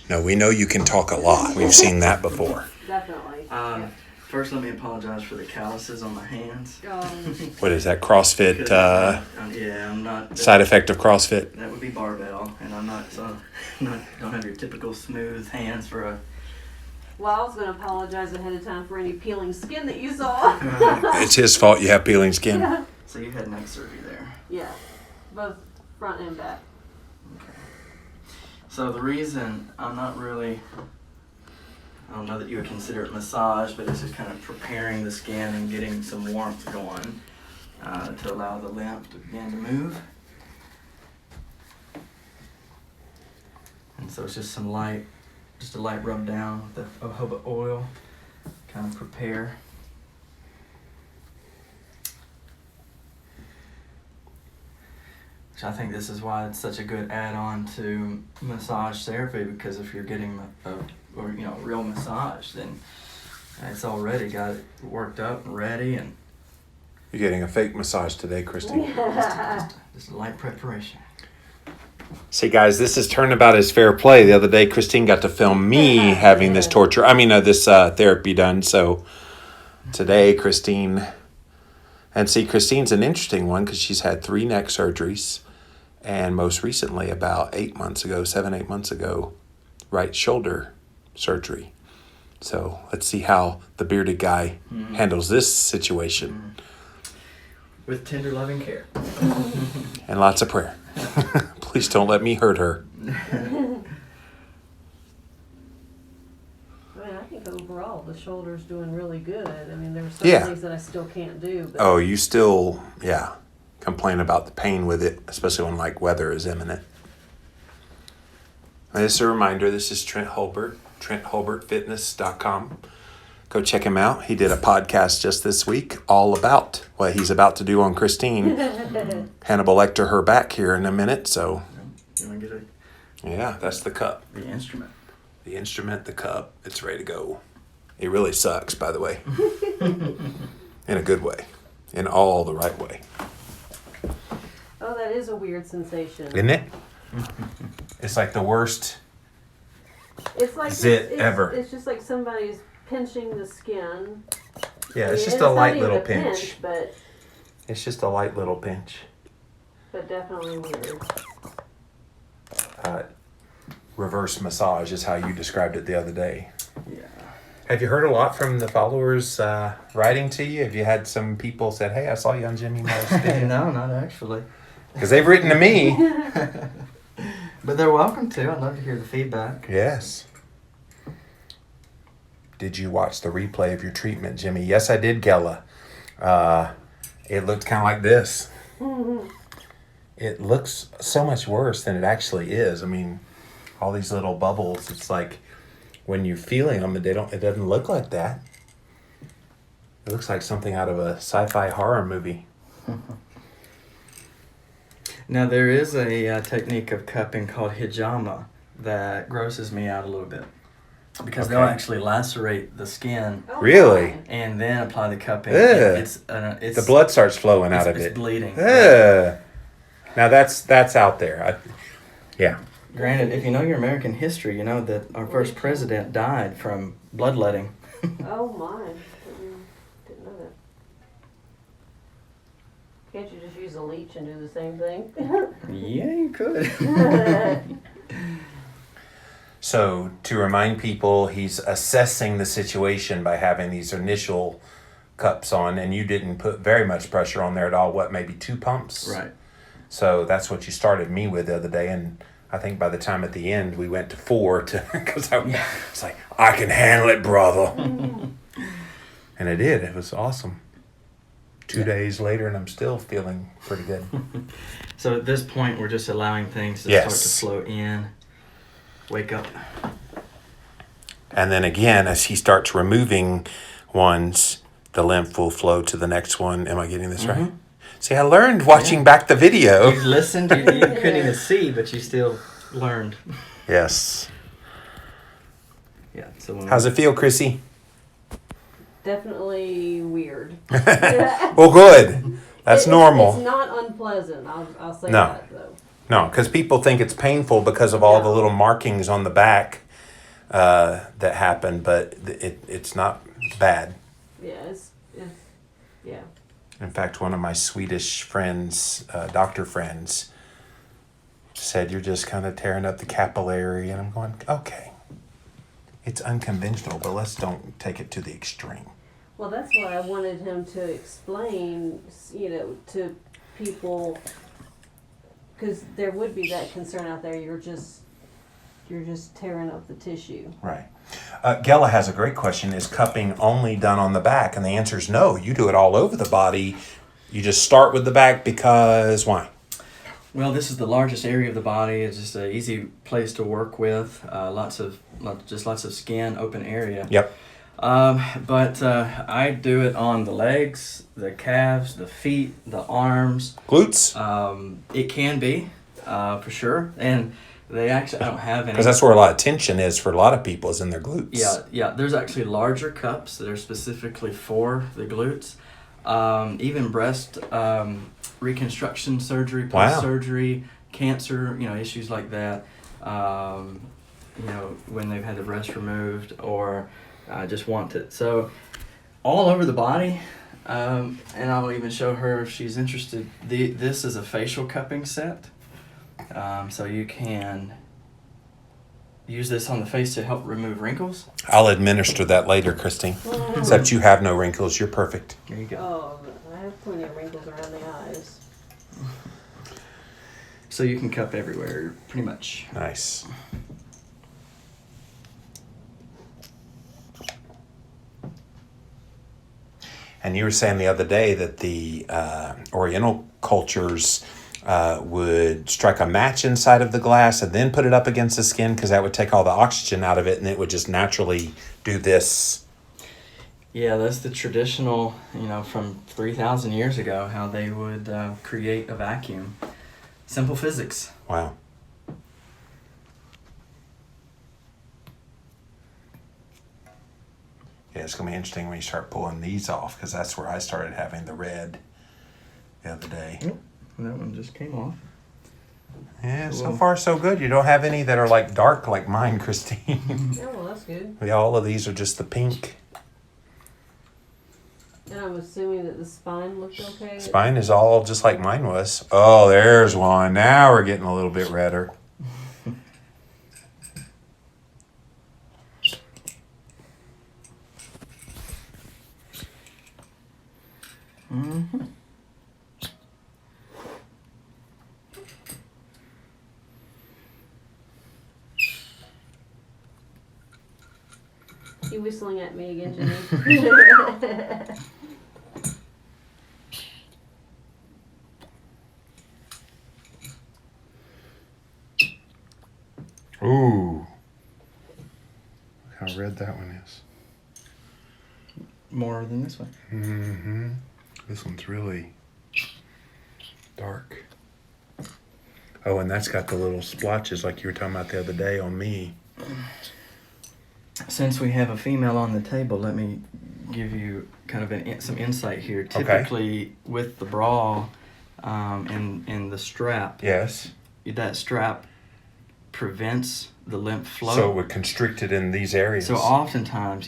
No, we know you can talk a lot. We've seen that before. Definitely. Yeah. First, let me apologize for the calluses on my hands. What is that, CrossFit? Yeah, I'm not. Side effect of CrossFit? That would be barbell, and I'm not, don't have your typical smooth hands for a. Well, I was going to apologize ahead of time for any peeling skin that you saw. It's his fault you have peeling skin. Yeah. So you had neck surgery there. Yeah, both front and back. Okay. So the reason I'm not really, I don't know that you would consider it massage, but it's just kind of preparing the skin and getting some warmth going to allow the lymph to begin to move. And so it's just some light, just a light rub down with the jojoba oil, kind of prepare. Which I think this is why it's such a good add-on to massage therapy, because if you're getting a real massage, then it's already got it worked up and ready, and You're getting a fake massage today, Christine. just a light preparation. See, guys, this is turnabout is fair play. The other day, Christine got to film me having this this therapy done. So today, Christine, and see, Christine's an interesting one because she's had 3 neck surgeries. And most recently, about 7, 8 months ago, right shoulder surgery. So let's see how the bearded guy handles this situation. With tender, loving care. And lots of prayer. Please don't let me hurt her. I mean, I think overall the shoulder's doing really good. I mean, there's some things that I still can't do. But Oh, you still, complain about the pain with it, especially when like weather is imminent. And just a reminder, this is Trent Holbert, TrentHolbertFitness.com. Go check him out. He did a podcast just this week all about what he's about to do on Christine. Hannibal Lecter her back here in a minute, so. You want to get Yeah, that's the cup. the instrument? The instrument, the cup, it's ready to go. It really sucks, by the way. In a good way. In all the right way. Oh, that is a weird sensation. Isn't it? It's like the worst It's like zit ever. It's just like somebody's pinching the skin. Yeah, I it's mean, just it's a not light even little a pinch. But It's just a light little pinch. definitely weird. Reverse massage is how you described it the other day. Yeah. Have you heard a lot from the followers writing to you? Have you had some people said, "Hey, I saw you on Jimmy Moore's video"? No, not actually. Because they've written to me. But they're welcome to. I'd love to hear the feedback. Yes. Did you watch the replay of your treatment, Jimmy? Yes, I did, Gella. It looked kind of like this. It looks so much worse than it actually is. I mean, all these little bubbles, it's like when you're feeling them, it doesn't look like that. It looks like something out of a sci-fi horror movie. Now, there is a technique of cupping called hijama that grosses me out a little bit. Because they'll actually lacerate the skin Oh, Really? my. and then apply the cupping. Ugh. It's The blood starts flowing out of it's it. bleeding. Ugh. Now that's out there. Yeah. Granted, if you know your American history, you know that our first president died from bloodletting. Oh my. Didn't know that. Can't you just use a leech and do the same thing? Yeah, you could. So to remind people, he's assessing the situation by having these initial cups on, and you didn't put very much pressure on there at all. What, maybe 2 pumps? Right. So that's what you started me with the other day, and I think by the time at the end we went to 4 because I was like, I can handle it, brother. And I did. It was awesome. 2 days later, and I'm still feeling pretty good. So at this point, we're just allowing things to Yes. start to flow in. Wake up. And then again, as he starts removing ones, the lymph will flow to the next one. Am I getting this right? See, I learned watching back the video. You listened, you couldn't even see, but you still learned. Yes. Yeah. So when How's it feel, Chrissy? Definitely weird. Well, good. That's normal. It's not unpleasant. I'll say No. that though. No, because people think it's painful because of all the little markings on the back that happen, but it's not bad. Yeah, yeah. In fact, one of my Swedish friends, doctor friends, said, "You're just kind of tearing up the capillary," and I'm going, "Okay, it's unconventional, but let's don't take it to the extreme." Well, that's why I wanted him to explain, to people, because there would be that concern out there. You're just tearing up the tissue. Right. Gela has a great question. Is cupping only done on the back? And the answer is no. You do it all over the body. You just start with the back because why? Well, this is the largest area of the body. It's just an easy place to work with. Lots of skin, open area. Yep. But I do it on the legs, the calves, the feet, the arms. Glutes? It can be, for sure. And they actually, I don't have any. Because that's where a lot of tension is for a lot of people, is in their glutes. Yeah. There's actually larger cups that are specifically for the glutes. Even breast reconstruction surgery, post-surgery, cancer, issues like that. When they've had the breast removed or just want it. So all over the body, and I'll even show her if she's interested. This is a facial cupping set. So you can use this on the face to help remove wrinkles. I'll administer that later, Christine. Except you have no wrinkles. You're perfect. There you go. Oh, I have plenty of wrinkles around the eyes. So you can cup everywhere, pretty much. Nice. And you were saying the other day that the Oriental cultures would strike a match inside of the glass and then put it up against the skin because that would take all the oxygen out of it and it would just naturally do this. Yeah, that's the traditional, from 3,000 years ago, how they would create a vacuum. Simple physics. Wow. Yeah, it's going to be interesting when you start pulling these off because that's where I started having the red the other day. Oh, that one just came off. Yeah, so far so good. You don't have any that are like dark like mine, Christine. Yeah, well, that's good. Yeah, all of these are just the pink. And I'm assuming that the spine looked okay? Spine is all just like mine was. Oh, there's one. Now we're getting a little bit redder. Mm-hmm. You whistling at me again, Jimmy? Ooh. Look how red that one is. More than this one. Mm-hmm. This one's really dark. Oh, and that's got the little splotches like you were talking about the other day on me. Since we have a female on the table, let me give you kind of some insight here. Okay. Typically, with the bra and the strap, Yes. that strap prevents the lymph flow. So it would constrict it in these areas. So oftentimes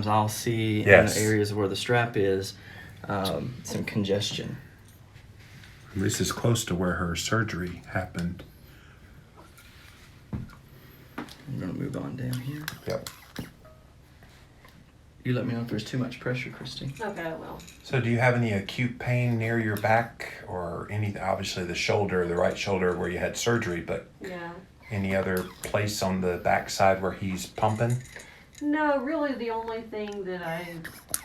I'll see Yes. in the areas where the strap is some congestion. This is close to where her surgery happened. I'm going to move on down here. Yep. You let me know if there's too much pressure, Christy. Okay, well. So do you have any acute pain near your back or any, obviously the shoulder, the right shoulder where you had surgery, but Yeah. any other place on the back side where he's pumping? No, really the only thing that I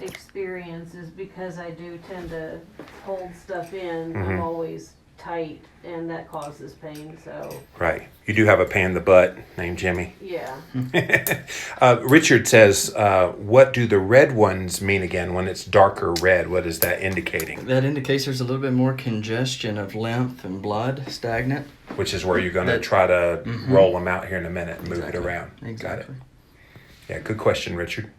experience is because I do tend to hold stuff in, I'm always tight, and that causes pain, so. Right. You do have a pain in the butt named Jimmy. Yeah. Richard says, what do the red ones mean again when it's darker red? What is that indicating? That indicates there's a little bit more congestion of lymph and blood, stagnant. Which is where you're going to try to roll them out here in a minute and move it Exactly. around. Exactly. Got it. Yeah, good question, Richard.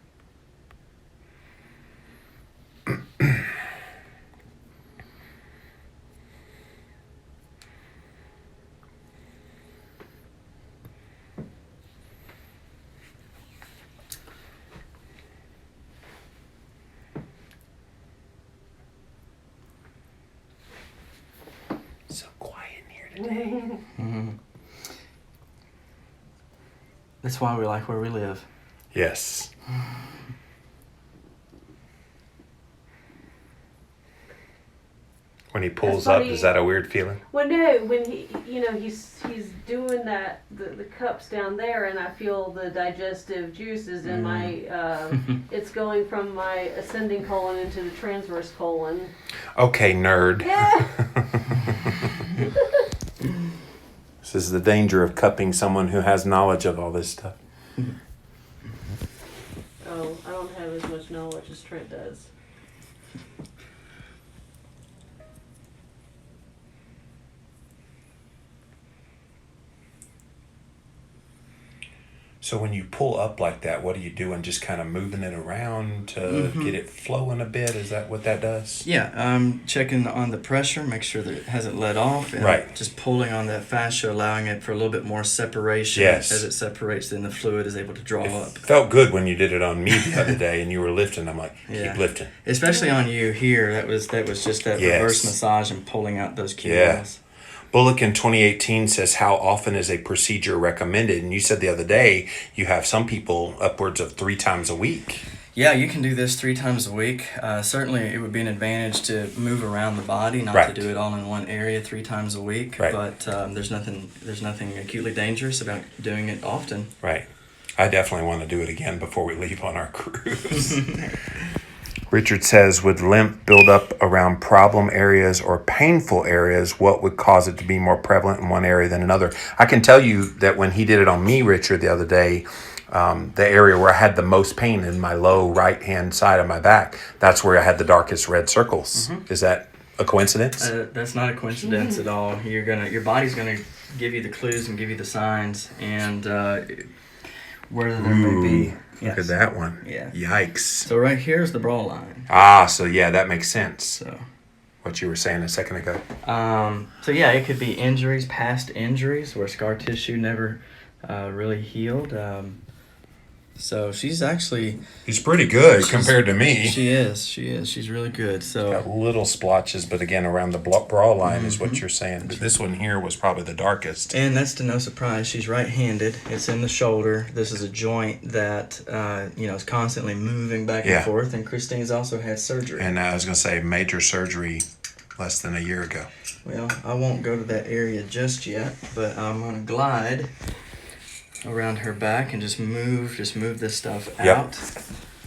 That's why we like where we live. Yes. When he pulls up, is that a weird feeling? Well, no, when he's doing that, the cups down there, and I feel the digestive juices in my, it's going from my ascending colon into the transverse colon. Okay, nerd. Yeah. This is the danger of cupping someone who has knowledge of all this stuff. Oh, I don't have as much knowledge as Trent does. So when you pull up like that, what are you doing? Just kind of moving it around to get it flowing a bit? Is that what that does? Yeah, checking on the pressure, make sure that it hasn't let off. And Right. just pulling on that fascia, allowing it for a little bit more separation. Yes. As it separates, then the fluid is able to draw up. Felt good when you did it on me the other day and you were lifting. I'm like, keep lifting. Especially on you here, that was just that reverse massage and pulling out those key wells. Bullock in 2018 says, how often is a procedure recommended? And you said the other day you have some people upwards of 3 times a week. Yeah, you can do this 3 times a week. Certainly, it would be an advantage to move around the body, not to do it all in one area 3 times a week. Right. But there's nothing acutely dangerous about doing it often. Right. I definitely want to do it again before we leave on our cruise. Richard says, would lymph build up around problem areas or painful areas? What would cause it to be more prevalent in one area than another? I can tell you that when he did it on me, Richard, the other day, the area where I had the most pain in my low right-hand side of my back, that's where I had the darkest red circles. Is that a coincidence? That's not a coincidence at all. Your body's gonna give you the clues and give you the signs, and where there may be. Look at that one. Yeah. Yikes. So right here is the bra line. So yeah, that makes sense. So what you were saying a second ago. So yeah, it could be injuries, past injuries, where scar tissue never really healed. So she's actually... He's pretty good compared to me. She is. She's really good. So got little splotches, but again, around the bra line is what you're saying. But this one here was probably the darkest. And that's to no surprise. She's right-handed. It's in the shoulder. This is a joint that, is constantly moving back and forth. And Christine's also had surgery. And I was going to say major surgery less than a year ago. Well, I won't go to that area just yet, but I'm going to glide around her back and just move this stuff out.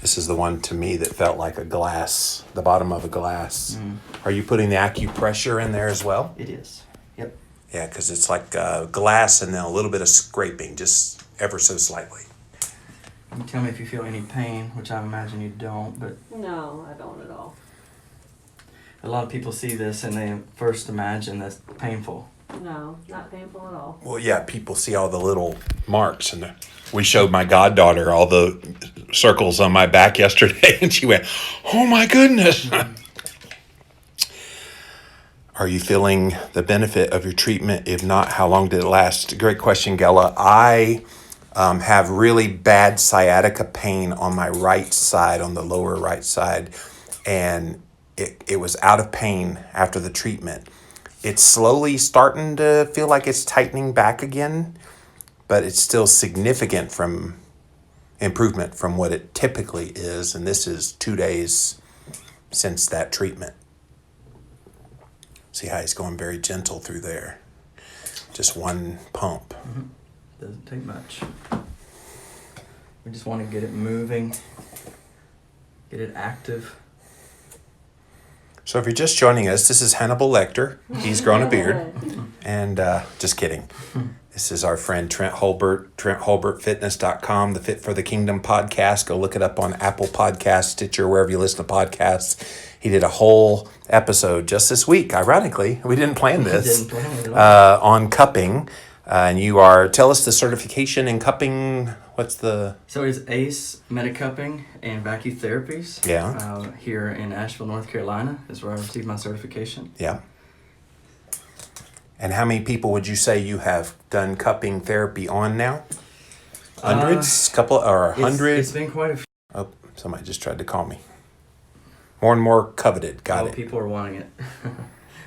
This is the one to me that felt like a glass, the bottom of a glass. Are you putting the acupressure in there as well? It is. Yep. Yeah, because it's like glass and then a little bit of scraping, just ever so slightly. You tell me if you feel any pain, which I imagine you don't, but... No, I don't at all. A lot of people see this and they first imagine that's painful. No, not painful at all. Well, yeah, people see all the little marks. And we showed my goddaughter all the circles on my back yesterday, and she went, oh my goodness. Are you feeling the benefit of your treatment? If not, how long did it last? Great question, Gella. I have really bad sciatica pain on my right side, on the lower right side, and it was out of pain after the treatment. It's slowly starting to feel like it's tightening back again, but it's still significant from improvement from what it typically is. And this is 2 days since that treatment. See how he's going very gentle through there. Just one pump. Doesn't take much. We just want to get it moving, get it active. So if you're just joining us, this is Hannibal Lecter. He's grown a beard. And just kidding. This is our friend Trent Holbert, TrentHolbertFitness.com, the Fit for the Kingdom podcast. Go look it up on Apple Podcasts, Stitcher, wherever you listen to podcasts. He did a whole episode just this week, ironically. We didn't plan this. On cupping. And you tell us the certification in cupping. What's the... So it's ACE Medicupping and Vacuum Therapies. Yeah. Here in Asheville, North Carolina is where I received my certification. Yeah. And how many people would you say you have done cupping therapy on now? Hundreds? Or 100? It's been quite a few. Oh, somebody just tried to call me. More and more coveted. Got it. People are wanting it.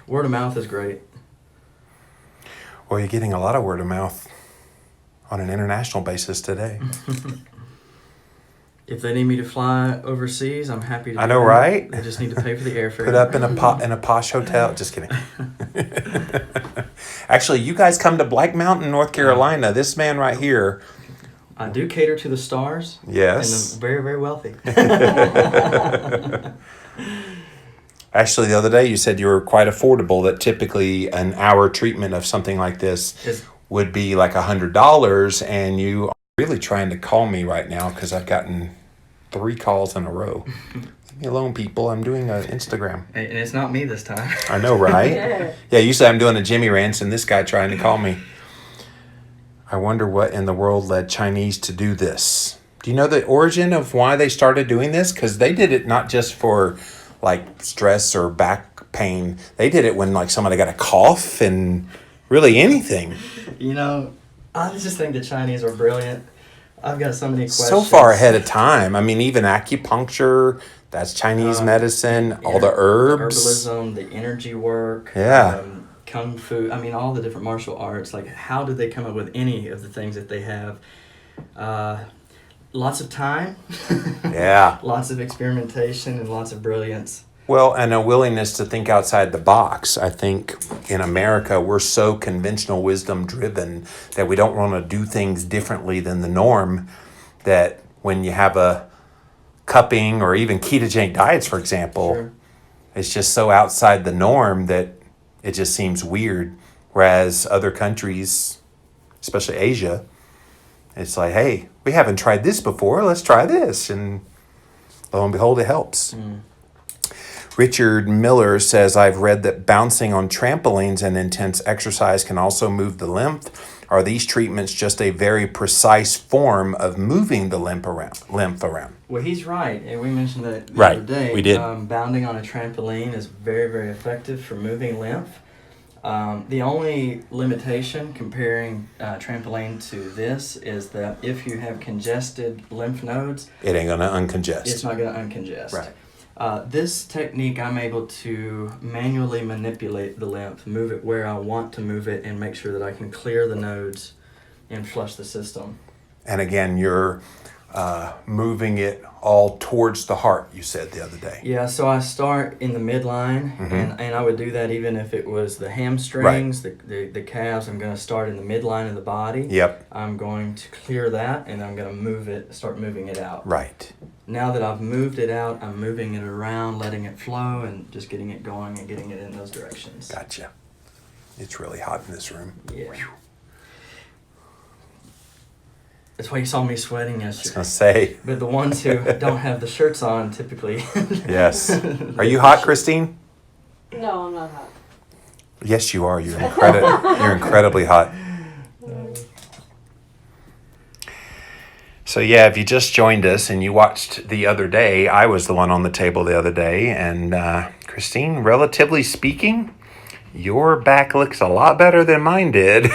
Word of mouth is great. Well, you're getting a lot of word of mouth on an international basis today. If they need me to fly overseas, I'm happy to. I know, that. right? They just need to pay for the airfare. Put up in a posh hotel. Just kidding. Actually, you guys come to Black Mountain, North Carolina. This man right here. I do cater to the stars. Yes. And the very, very wealthy. Actually, the other day you said you were quite affordable, that typically an hour treatment of something like this would be like $100, and you are really trying to call me right now because I've gotten 3 calls in a row. Leave me alone, people. I'm doing an Instagram. And it's not me this time. I know, right? Yeah, usually I'm doing a Jimmy Rants, and this guy trying to call me. I wonder what in the world led Chinese to do this. Do you know the origin of why they started doing this? Because they did it not just for like stress or back pain. They did it when like somebody got a cough and really anything. You know, I just think the Chinese are brilliant. I've got so many questions. So far ahead of time. I mean, even acupuncture, that's Chinese medicine, all the herbs. Herbalism, the energy work. Yeah. Kung Fu. I mean, all the different martial arts. Like, how did they come up with any of the things that they have? Lots of time. Yeah. Lots of experimentation and lots of brilliance. Well, and a willingness to think outside the box. I think in America, we're so conventional wisdom driven that we don't want to do things differently than the norm, that when you have a cupping or even ketogenic diets, for example, Sure. It's just so outside the norm that it just seems weird. Whereas other countries, especially Asia, it's like, hey, we haven't tried this before. Let's try this. And lo and behold, it helps. Richard Miller says, I've read that bouncing on trampolines and intense exercise can also move the lymph. Are these treatments just a very precise form of moving the lymph around? Well, he's right, and we mentioned that the Right, other day. we did. Bounding on a trampoline is very, very effective for moving lymph. The only limitation comparing trampoline to this is that if you have congested lymph nodes, It ain't going to uncongest. it's not going to uncongest. Right. This technique, I'm able to manually manipulate the lymph, move it where I want to move it, and make sure that I can clear the nodes and flush the system. And again, you're moving it all towards the heart, you said the other day. Yeah, so I start in the midline, and I would do that even if it was the hamstrings, the calves. I'm going to start in the midline of the body. Yep. I'm going to clear that, and I'm going to start moving it out. Right. Now that I've moved it out, I'm moving it around, letting it flow, and just getting it going and getting it in those directions. Gotcha. It's really hot in this room. Yeah. That's why you saw me sweating I was yesterday. going to say. But the ones who don't have the shirts on typically. Yes. Are you hot, Christine? No, I'm not hot. Yes, you are. You're incredibly hot. So yeah, if you just joined us and you watched the other day, I was the one on the table the other day, and Christine, relatively speaking, your back looks a lot better than mine did.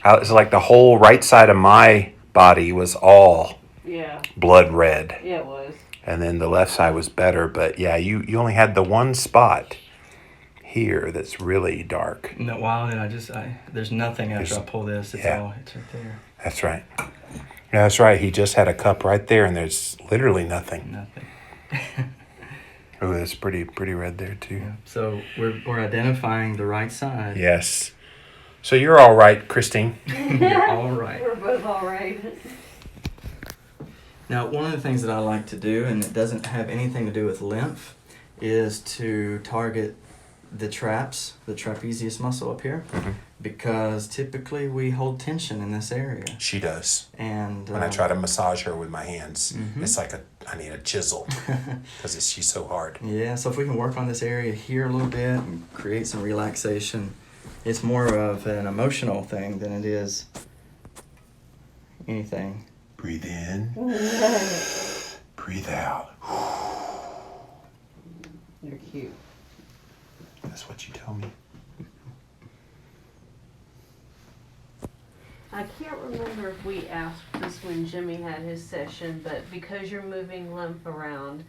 It's like the whole right side of my body was all blood red. Yeah, it was. And then the left side was better, but yeah, you only had the one spot here that's really dark. No, wow, and there's nothing after I pull this. It's right there. That's right. Yeah, that's right. He just had a cup right there, and there's literally nothing. Nothing. Oh, that's pretty red there too. Yeah. So we're identifying the right side. Yes. So you're all right, Christine. You're all right. We're both all right. Now, one of the things that I like to do, and it doesn't have anything to do with lymph, is to target the trapezius muscle up here, because typically we hold tension in this area. She does. And when I try to massage her with my hands, it's like I need a chisel because she's so hard. Yeah, so if we can work on this area here a little bit and create some relaxation, it's more of an emotional thing than it is anything. Breathe in. Breathe out. You're cute. That's what you tell me. I can't remember if we asked this when Jimmy had his session, but because you're moving lymph around,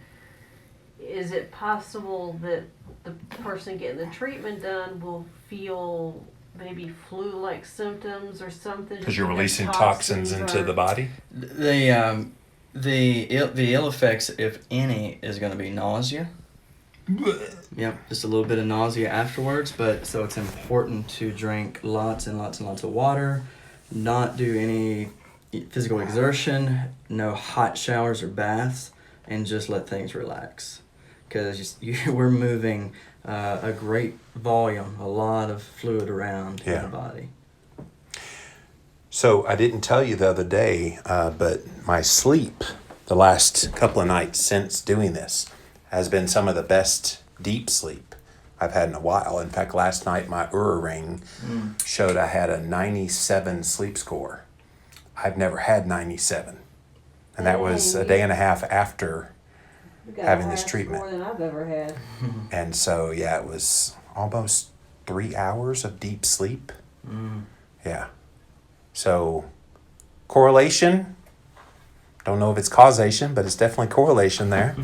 is it possible that the person getting the treatment done will feel maybe flu-like symptoms or something. Because you're releasing toxins into the body? The ill effects, if any, is going to be nausea. Yep, just a little bit of nausea afterwards. But so it's important to drink lots and lots and lots of water, not do any physical exertion, no hot showers or baths, and just let things relax. Because we're moving a great volume, a lot of fluid around in the body. So I didn't tell you the other day, but my sleep the last couple of nights since doing this has been some of the best deep sleep I've had in a while. In fact, last night my Oura ring showed I had a 97 sleep score. I've never had 97. And that was a day and a half after having this treatment. More than I've ever had. And so, yeah, it was almost 3 hours of deep sleep. Yeah. So, correlation. Don't know if it's causation, but it's definitely correlation there.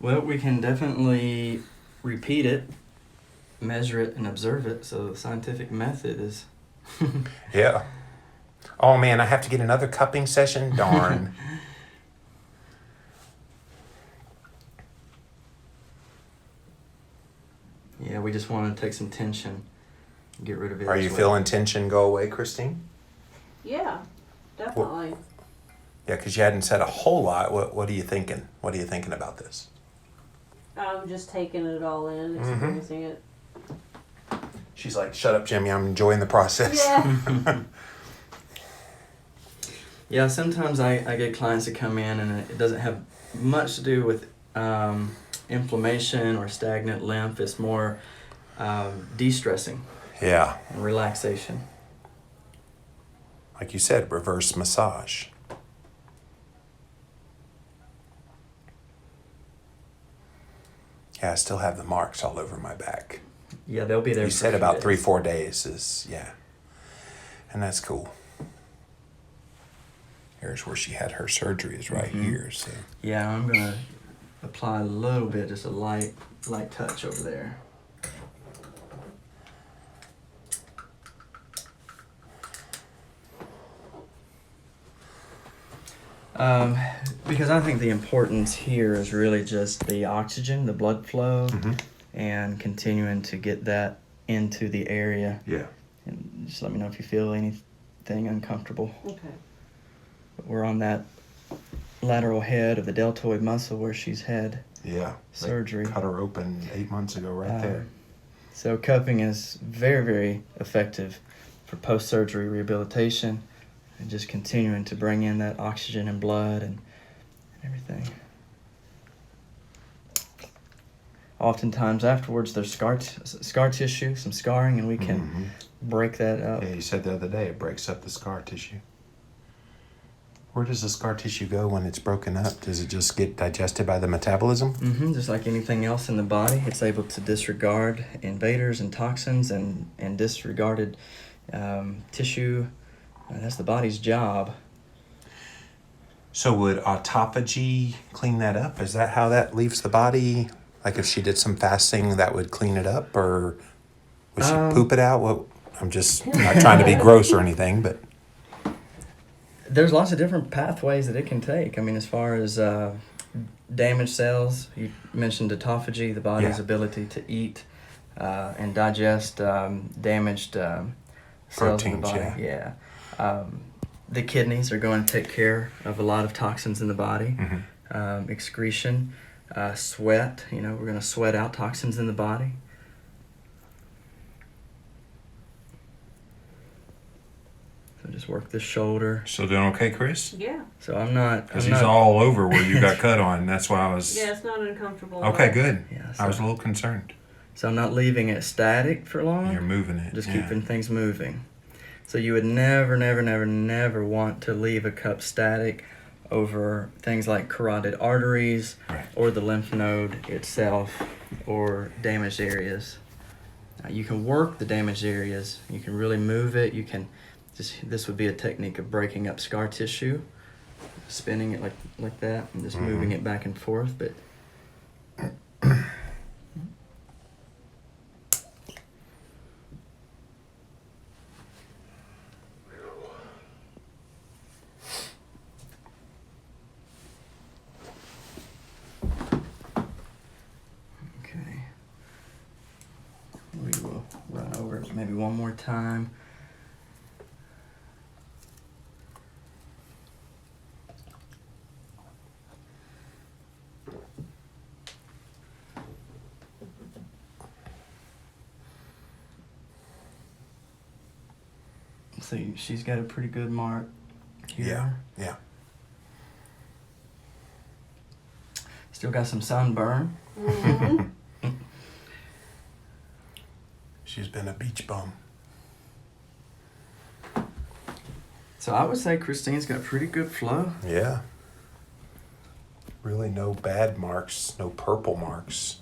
Well, we can definitely repeat it, measure it, and observe it. So the scientific method is... Yeah. Oh, man, I have to get another cupping session? Darn. Yeah, we just want to take some tension, get rid of it. Are you feeling tension go away, Christine? Yeah, definitely. Yeah, because you hadn't said a whole lot. What are you thinking? What are you thinking about this? I'm just taking it all in, experiencing it. She's like, shut up, Jimmy. I'm enjoying the process. Yeah. Yeah, sometimes I get clients that come in and it doesn't have much to do with inflammation or stagnant lymph. It's more de-stressing. Yeah. And relaxation. Like you said, reverse massage. Yeah, I still have the marks all over my back. Yeah, they'll be there. You said about 3-4 days is, yeah. And that's cool. Here's where she had her surgery is right here. So yeah, I'm going to apply a little bit, just a light touch over there. Because I think the importance here is really just the oxygen, the blood flow, and continuing to get that into the area. Yeah. And just let me know if you feel anything uncomfortable. Okay. But we're on that lateral head of the deltoid muscle where she's had surgery. Cut her open 8 months ago right there. So cupping is very, very effective for post-surgery rehabilitation and just continuing to bring in that oxygen and blood and everything. Oftentimes afterwards there's scar tissue, some scarring, and we can break that up. Yeah, you said the other day it breaks up the scar tissue. Where does the scar tissue go when it's broken up? Does it just get digested by the metabolism? Just like anything else in the body, it's able to disregard invaders and toxins and disregarded tissue. That's the body's job. So would autophagy clean that up? Is that how that leaves the body? Like if she did some fasting, that would clean it up? Or would she poop it out? Well, I'm just not trying to be gross or anything, but... There's lots of different pathways that it can take. I mean, as far as damaged cells, you mentioned autophagy, the body's ability to eat and digest damaged cells proteins, in the body. The kidneys are going to take care of a lot of toxins in the body. Excretion, sweat, we're going to sweat out toxins in the body. So just work the shoulder. So doing okay, Chris? Yeah. So I'm not... Because he's all over where you got cut on. That's why I was... Yeah, it's not uncomfortable. Okay, good. Yeah, I was a little concerned. So I'm not leaving it static for long. You're moving it. Just keeping things moving. So you would never, never, never, never want to leave a cup static over things like carotid arteries or the lymph node itself or damaged areas. You can work the damaged areas. You can really move it. You can this would be a technique of breaking up scar tissue, spinning it like that and just moving it back and forth. But maybe one more time. See, she's got a pretty good mark here. Yeah. Still got some sunburn. Mm-hmm. She's been a beach bum. So I would say Christine's got pretty good flow. Yeah. Really no bad marks, no purple marks.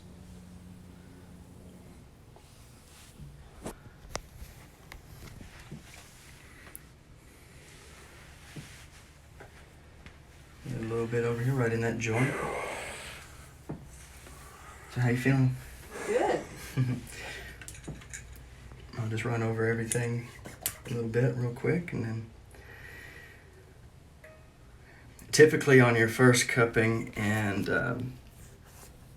A little bit over here, right in that joint. So how you feeling? Good. I'll just run over everything a little bit real quick, and then typically on your first cupping, and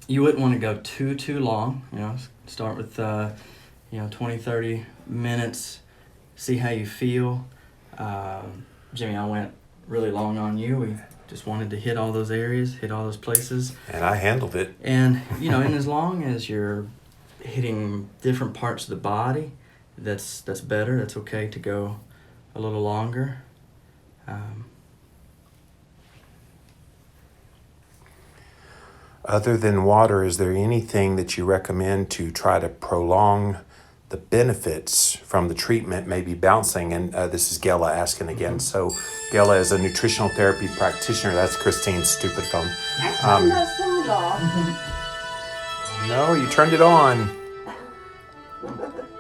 you wouldn't want to go too long. You know, start with 20-30 minutes, see how you feel. Jimmy, I went really long on you. We just wanted to hit all those areas, hit all those places. And I handled it. And, and as long as you're hitting different parts of the body, that's better. That's okay to go a little longer. Other than water, is there anything that you recommend to try to prolong the benefits from the treatment, maybe bouncing? And this is Gela asking again. So Gela is a nutritional therapy practitioner. That's Christine's stupid phone. Turn that sound off. No, you turned it on.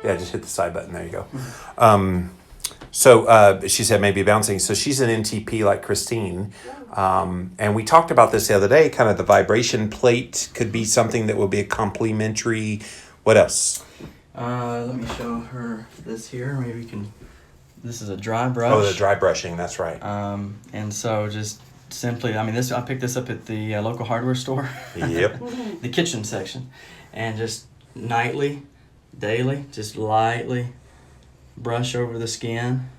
Yeah, just hit the side button. There you go. So she said maybe bouncing. So she's an NTP like Christine. And we talked about this the other day, kind of the vibration plate could be something that would be a complementary. What else? Let me show her this here. Maybe we can. This is a dry brush. Oh, the dry brushing. That's right. And so just simply, I picked this up at the local hardware store. Yep. The kitchen section, and just nightly, daily, just lightly brush over the skin.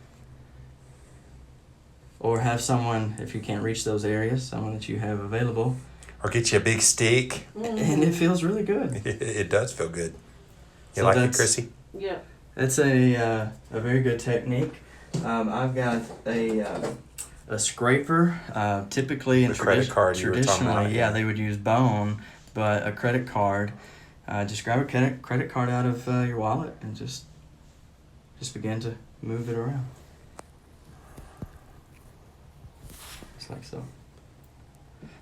Or have someone, if you can't reach those areas, someone that you have available. Or get you a big steak. And it feels really good. It does feel good. You So like it, Chrissy? Yeah. That's a very good technique. I've got a scraper. Typically, The credit card you were talking traditionally, about, yeah, they would use bone, but a credit card. Just grab a credit card out of your wallet and just begin to move it around. Just like so.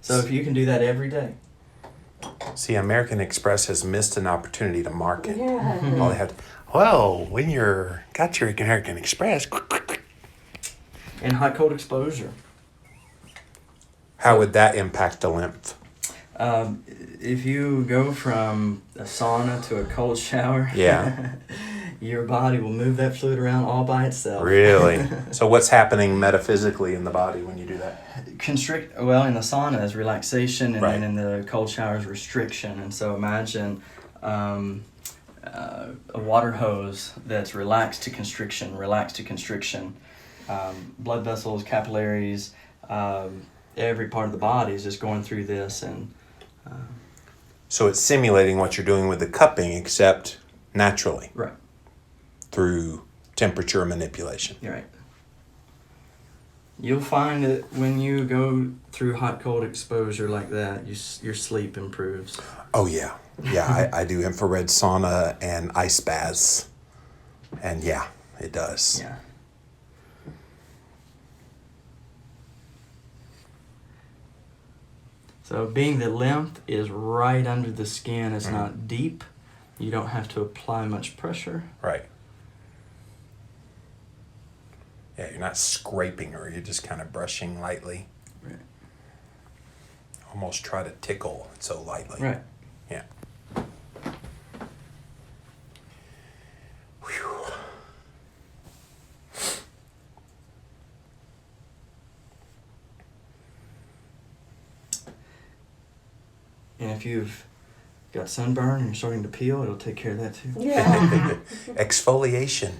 So if you can do that every day. See, American Express has missed an opportunity to market. Yeah. All they have when you're got your American Express, And hot cold exposure. how would that impact the lymph? If you go from a sauna to a cold shower, Yeah. your body will move that fluid around all by itself. Really? So what's happening metaphysically in the body when you do that? Well, in the sauna is relaxation, and Right. then in the cold shower is restriction. And so imagine a water hose that's relaxed to constriction. Blood vessels, capillaries, every part of the body is just going through this. And So it's simulating what you're doing with the cupping, except naturally. Right. Through temperature manipulation. You're right. You'll find that when you go through hot cold exposure like that, your sleep improves. Oh yeah. Yeah, I do infrared sauna and ice baths. And yeah, it does. Yeah. So being that lymph is right under the skin, it's not deep. You don't have to apply much pressure. Right. Yeah, you're not scraping her, you're just kind of brushing lightly. Right. Almost try to tickle it so lightly. Right. Yeah. Whew. And if you've got sunburn and you're starting to peel, it'll take care of that too. Yeah. Exfoliation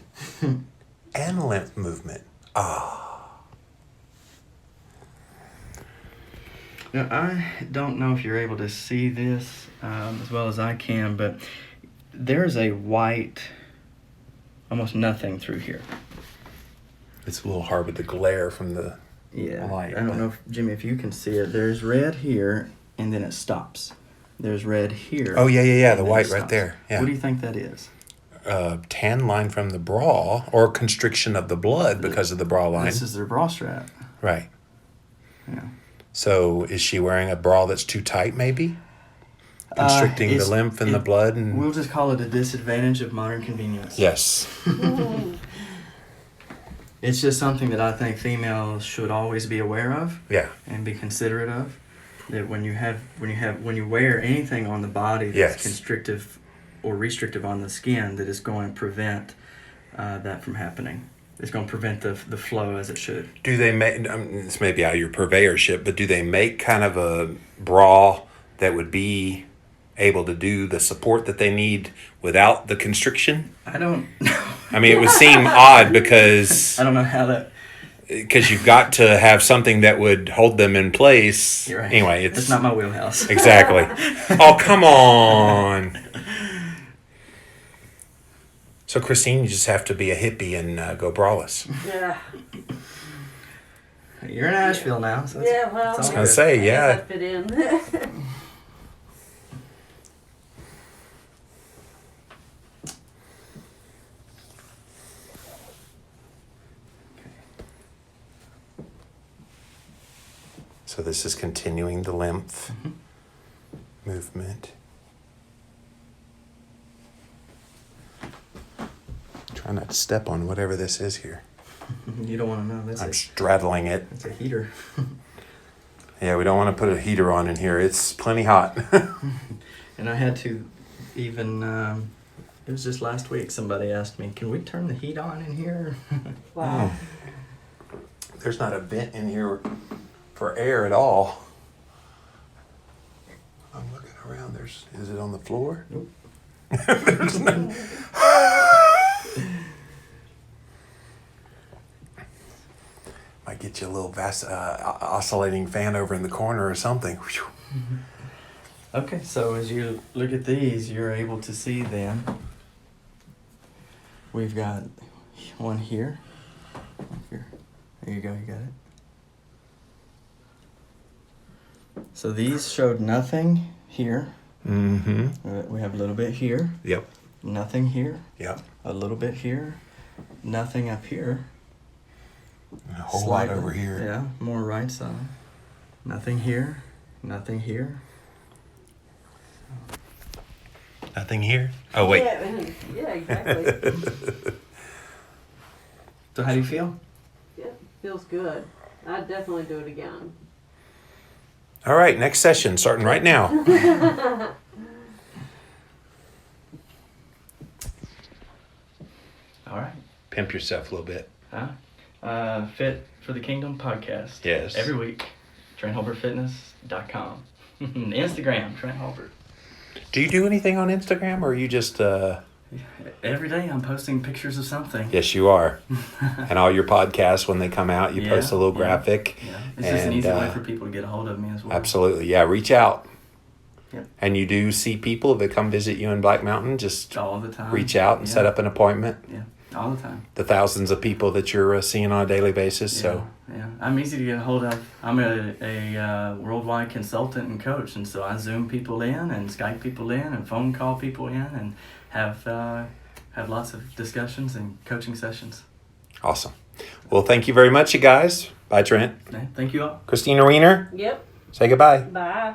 and lymph movement. Now, I don't know if you're able to see this as well as I can, but there's a white, almost nothing through here. It's a little hard with the glare from the light. I don't know, if, Jimmy, if you can see it. There's red here, and then it stops. There's red here. Oh, yeah, and the then white it right stops. there. Yeah. What do you think that is? Tan line from the bra or constriction of the blood because of the bra line. This is their bra strap. Right. Yeah. So is she wearing a bra that's too tight, maybe? Constricting the lymph and the blood? We'll just call it a disadvantage of modern convenience. Yes. It's just something that I think females should always be aware of. Yeah. And be considerate of. That when you wear anything on the body that's Yes. constrictive or restrictive on the skin, that is going to prevent that from happening. It's going to prevent the flow as it should. Do they make, this may be out of your purveyorship, but do they make kind of a bra that would be able to do the support that they need without the constriction? I don't know. I mean, it would seem odd because I don't know how that... because you've got to have something that would hold them in place. You're right. Anyway, It's not my wheelhouse. Exactly. Oh, come on. So, Christine, you just have to be a hippie and go braless. Yeah. You're in Asheville now. So it's- Yeah, well, it's all I was good. gonna say, I yeah. guess I fit in. So this is continuing the lymph movement. Try not to step on whatever this is here. You don't want to know. I'm straddling it. It's a heater. Yeah, we don't want to put a heater on in here. It's plenty hot. And I had to even, it was just last week, somebody asked me, can we turn the heat on in here? Wow. There's not a vent in here for air at all. I'm looking around. Is it on the floor? Nope. There's no. Might get you a little oscillating fan over in the corner or something. Okay, so as you look at these, you're able to see then, we've got one here. Here. There you go, you got it. So these showed nothing here. Mm-hmm. We have a little bit here, Yep. nothing here, Yep. a little bit here, nothing up here. A whole Slightly. lot over here. Yeah, more right side. Nothing here, nothing here. Nothing here. Oh wait. Yeah, exactly. So how do you feel? Yeah, feels good. I'd definitely do it again. All right, next session starting right now. All right. Pimp yourself a little bit. Fit for the Kingdom podcast. Yes. Every week. TrentHolbertFitness.com. Instagram, Trent Holbert. Do you do anything on Instagram, or are you just? Every day I'm posting pictures of something. Yes, you are. And all your podcasts, when they come out, you post a little graphic. Yeah. It's just an easy way for people to get a hold of me as well. Absolutely, yeah. Reach out. Yep. And you do see people that come visit you in Black Mountain. Just All the time. reach out and set up an appointment. Yeah, all the time. The thousands of people that you're seeing on a daily basis. So Yeah, I'm easy to get a hold of. I'm a worldwide consultant and coach, and so I Zoom people in and Skype people in and phone call people in and have lots of discussions and coaching sessions. awesome. Well, thank you very much, you guys. Bye, Trent. Yeah, thank you all. Christina Wiener, Yep. say goodbye. Bye.